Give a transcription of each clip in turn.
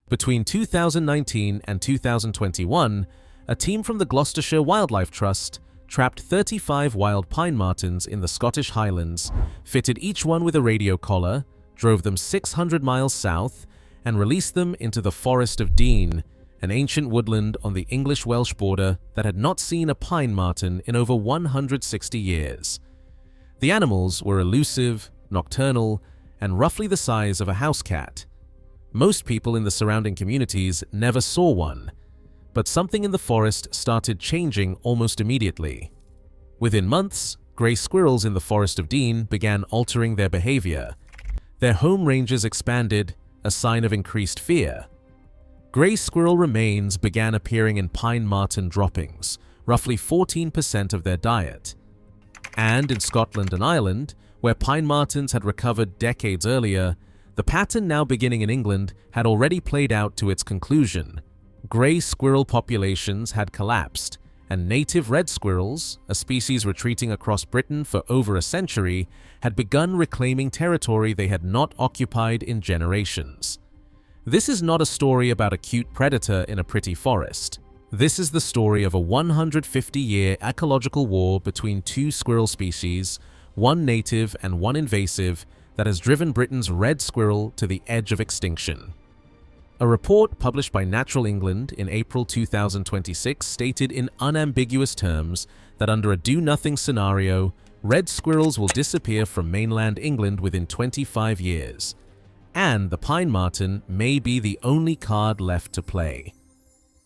Between 2019 and 2021, a team from the Gloucestershire Wildlife Trust trapped 35 wild pine martens in the Scottish Highlands, fitted each one with a radio collar, drove them 600 miles south, and released them into the Forest of Dean, an ancient woodland on the English-Welsh border that had not seen a pine marten in over 160 years. The animals were elusive, nocturnal, and roughly the size of a house cat. Most people in the surrounding communities never saw one, but something in the forest started changing almost immediately. Within months, grey squirrels in the Forest of Dean began altering their behavior. Their home ranges expanded, a sign of increased fear. Grey squirrel remains began appearing in pine marten droppings, roughly 14% of their diet. And in Scotland and Ireland, where pine martens had recovered decades earlier, the pattern now beginning in England had already played out to its conclusion. Grey squirrel populations had collapsed, and native red squirrels, a species retreating across Britain for over a century, had begun reclaiming territory they had not occupied in generations. This is not a story about a cute predator in a pretty forest. This is the story of a 150-year ecological war between two squirrel species, one native and one invasive, that has driven Britain's red squirrel to the edge of extinction. A report published by Natural England in April 2026 stated in unambiguous terms that under a do-nothing scenario, red squirrels will disappear from mainland England within 25 years, and the pine marten may be the only card left to play.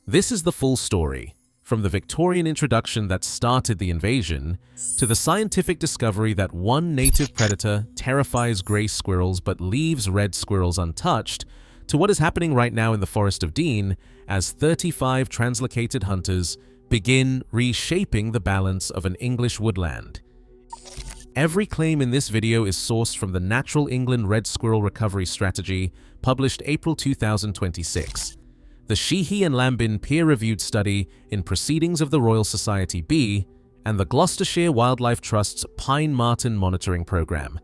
This is the full story, from the Victorian introduction that started the invasion, to the scientific discovery that one native predator terrifies grey squirrels but leaves red squirrels untouched, to what is happening right now in the Forest of Dean as 35 translocated hunters begin reshaping the balance of an English woodland. Every claim in this video is sourced from the Natural England Red Squirrel Recovery Strategy, published April 2026. The Sheehy and Lambin peer-reviewed study in Proceedings of the Royal Society B, and the Gloucestershire Wildlife Trust's Pine Marten Monitoring Programme.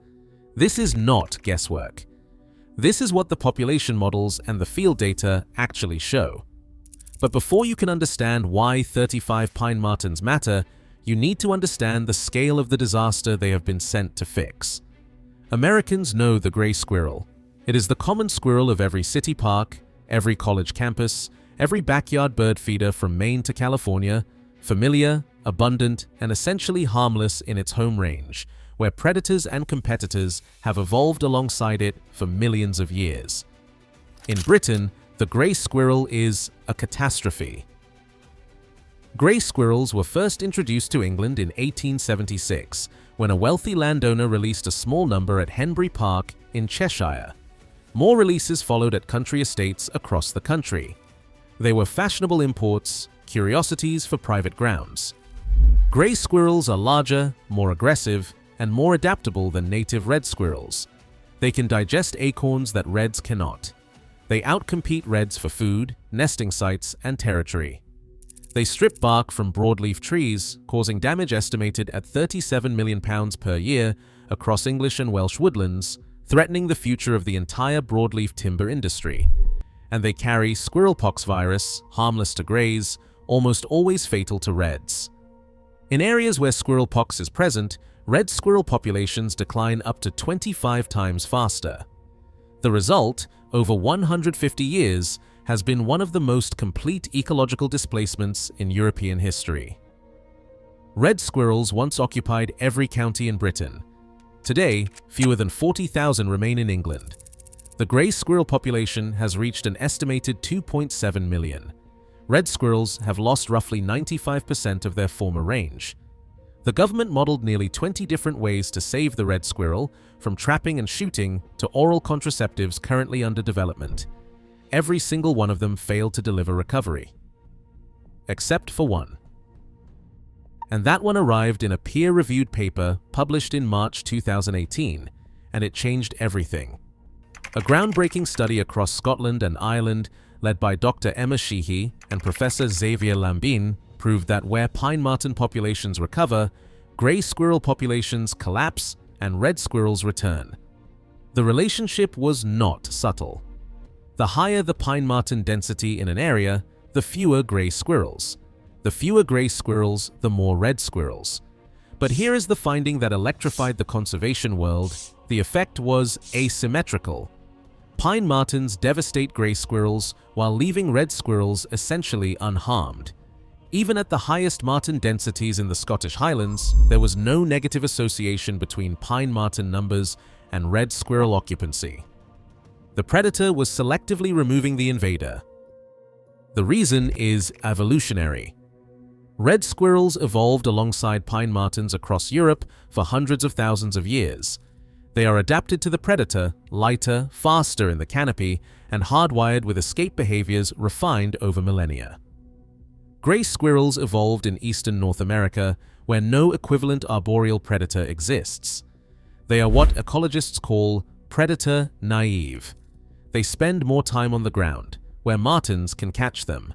This is not guesswork. This is what the population models and the field data actually show. But before you can understand why 35 pine martens matter, you need to understand the scale of the disaster they have been sent to fix. Americans know the grey squirrel. It is the common squirrel of every city park, every college campus, every backyard bird feeder from Maine to California, familiar, abundant, and essentially harmless in its home range, where predators and competitors have evolved alongside it for millions of years. In Britain, the grey squirrel is a catastrophe. Grey squirrels were first introduced to England in 1876, when a wealthy landowner released a small number at Henbury Park in Cheshire. More releases followed at country estates across the country. They were fashionable imports, curiosities for private grounds. Grey squirrels are larger, more aggressive, and more adaptable than native red squirrels. They can digest acorns that reds cannot. They outcompete reds for food, nesting sites, and territory. They strip bark from broadleaf trees, causing damage estimated at £37 million per year across English and Welsh woodlands, threatening the future of the entire broadleaf timber industry. And they carry squirrelpox virus, harmless to greys, almost always fatal to reds. In areas where squirrelpox is present, red squirrel populations decline up to 25 times faster. The result, over 150 years, has been one of the most complete ecological displacements in European history. Red squirrels once occupied every county in Britain. Today, fewer than 40,000 remain in England. The grey squirrel population has reached an estimated 2.7 million. Red squirrels have lost roughly 95% of their former range. The government modeled nearly 20 different ways to save the red squirrel, from trapping and shooting to oral contraceptives currently under development. Every single one of them failed to deliver recovery. Except for one. And that one arrived in a peer-reviewed paper published in March 2018, and it changed everything. A groundbreaking study across Scotland and Ireland, led by Dr. Emma Sheehy and Professor Xavier Lambin, proved that where pine marten populations recover, grey squirrel populations collapse and red squirrels return. The relationship was not subtle. The higher the pine marten density in an area, the fewer gray squirrels. The fewer gray squirrels, the more red squirrels. But here is the finding that electrified the conservation world. The effect was asymmetrical. Pine martens devastate gray squirrels while leaving red squirrels essentially unharmed. Even at the highest marten densities in the Scottish Highlands, there was no negative association between pine marten numbers and red squirrel occupancy. The predator was selectively removing the invader. The reason is evolutionary. Red squirrels evolved alongside pine martens across Europe for hundreds of thousands of years. They are adapted to the predator, lighter, faster in the canopy, and hardwired with escape behaviors refined over millennia. Gray squirrels evolved in eastern North America, where no equivalent arboreal predator exists. They are what ecologists call predator naive. They spend more time on the ground, where martens can catch them.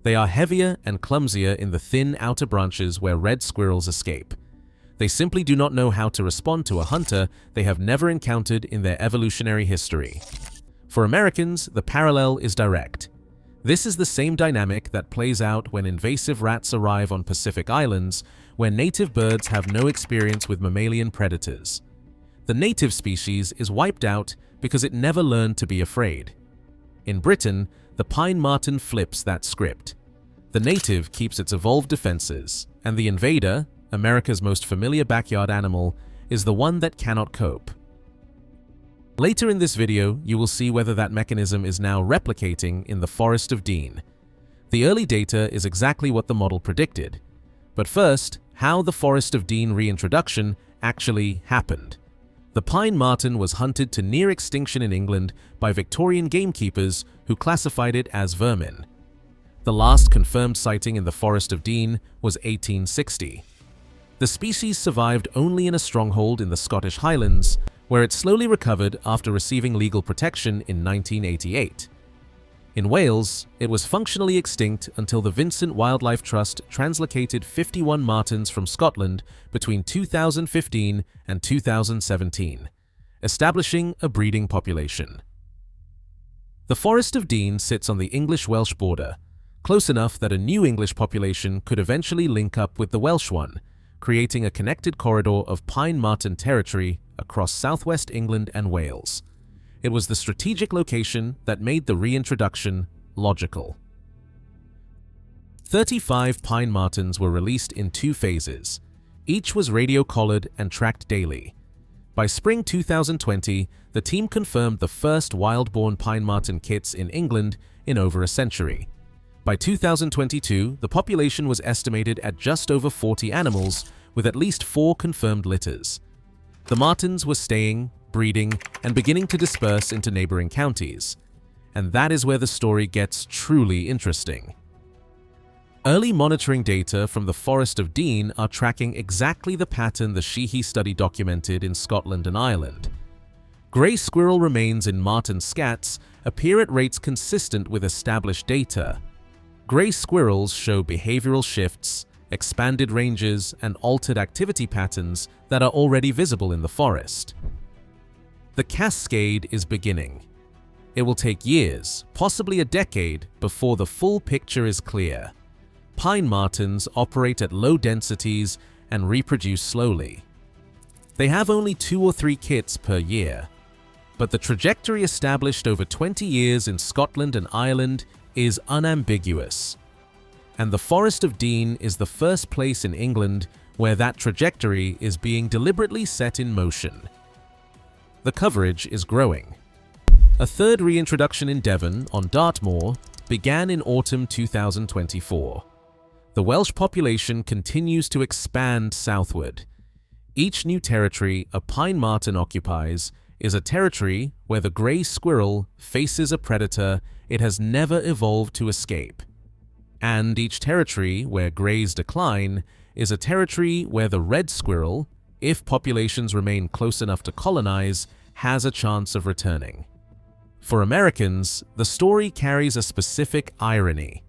They are heavier and clumsier in the thin outer branches where red squirrels escape. They simply do not know how to respond to a hunter they have never encountered in their evolutionary history. For Americans, the parallel is direct. This is the same dynamic that plays out when invasive rats arrive on Pacific Islands, where native birds have no experience with mammalian predators. The native species is wiped out because it never learned to be afraid. In Britain, the pine marten flips that script. The native keeps its evolved defenses, and the invader, America's most familiar backyard animal, is the one that cannot cope. Later in this video, you will see whether that mechanism is now replicating in the Forest of Dean. The early data is exactly what the model predicted. But first, how the Forest of Dean reintroduction actually happened. The pine marten was hunted to near extinction in England by Victorian gamekeepers who classified it as vermin. The last confirmed sighting in the Forest of Dean was 1860. The species survived only in a stronghold in the Scottish Highlands, where it slowly recovered after receiving legal protection in 1988. In Wales, it was functionally extinct until the Vincent Wildlife Trust translocated 51 martens from Scotland between 2015 and 2017, establishing a breeding population. The Forest of Dean sits on the English-Welsh border, close enough that a new English population could eventually link up with the Welsh one, creating a connected corridor of pine marten territory across southwest England and Wales. It was the strategic location that made the reintroduction logical. 35 pine martens were released in 2 phases. Each was radio-collared and tracked daily. By spring 2020, the team confirmed the first wild-born pine marten kits in England in over a century. By 2022, the population was estimated at just over 40 animals, with at least 4 confirmed litters. The martens were staying, breeding, and beginning to disperse into neighboring counties. And that is where the story gets truly interesting. Early monitoring data from the Forest of Dean are tracking exactly the pattern the Sheehy study documented in Scotland and Ireland. Grey squirrel remains in marten scats appear at rates consistent with established data. Grey squirrels show behavioral shifts, expanded ranges, and altered activity patterns that are already visible in the forest. The cascade is beginning. It will take years, possibly a decade, before the full picture is clear. Pine martens operate at low densities and reproduce slowly. They have only 2 or 3 kits per year. But the trajectory established over 20 years in Scotland and Ireland is unambiguous. And the Forest of Dean is the first place in England where that trajectory is being deliberately set in motion. The coverage is growing. A third reintroduction in Devon, on Dartmoor, began in autumn 2024. The Welsh population continues to expand southward. Each new territory a pine marten occupies is a territory where the grey squirrel faces a predator it has never evolved to escape. And each territory where greys decline is a territory where the red squirrel, if populations remain close enough to colonize, has a chance of returning. For Americans, the story carries a specific irony.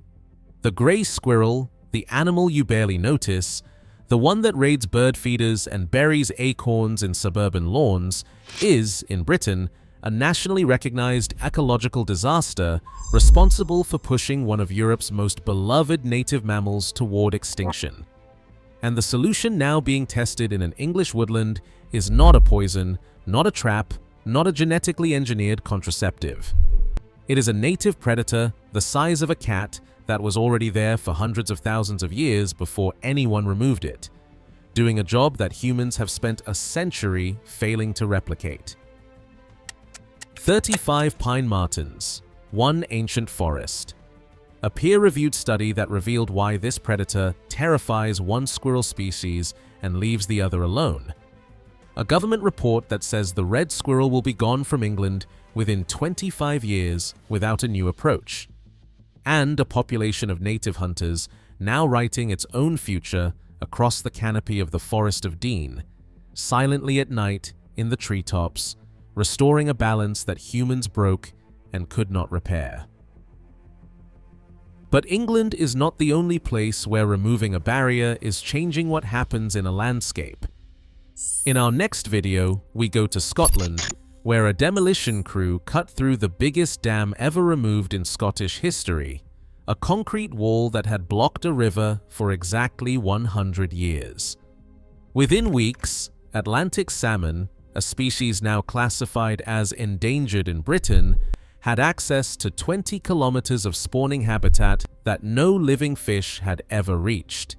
The grey squirrel, the animal you barely notice, the one that raids bird feeders and buries acorns in suburban lawns, is, in Britain, a nationally recognized ecological disaster responsible for pushing one of Europe's most beloved native mammals toward extinction. And the solution now being tested in an English woodland is not a poison, not a trap, not a genetically engineered contraceptive. It is a native predator the size of a cat that was already there for hundreds of thousands of years before anyone removed it, doing a job that humans have spent a century failing to replicate. 35 pine martens, one ancient forest. A peer-reviewed study that revealed why this predator terrifies one squirrel species and leaves the other alone. A government report that says the red squirrel will be gone from England within 25 years without a new approach. And a population of native hunters now writing its own future across the canopy of the Forest of Dean, silently at night in the treetops, restoring a balance that humans broke and could not repair. But England is not the only place where removing a barrier is changing what happens in a landscape. In our next video, we go to Scotland, where a demolition crew cut through the biggest dam ever removed in Scottish history, a concrete wall that had blocked a river for exactly 100 years. Within weeks, Atlantic salmon, a species now classified as endangered in Britain, had access to 20 kilometers of spawning habitat that no living fish had ever reached.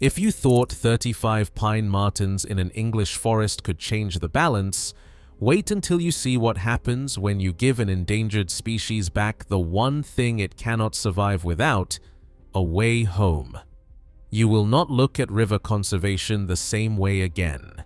If you thought 35 pine martens in an English forest could change the balance, wait until you see what happens when you give an endangered species back the one thing it cannot survive without: a way home. You will not look at river conservation the same way again.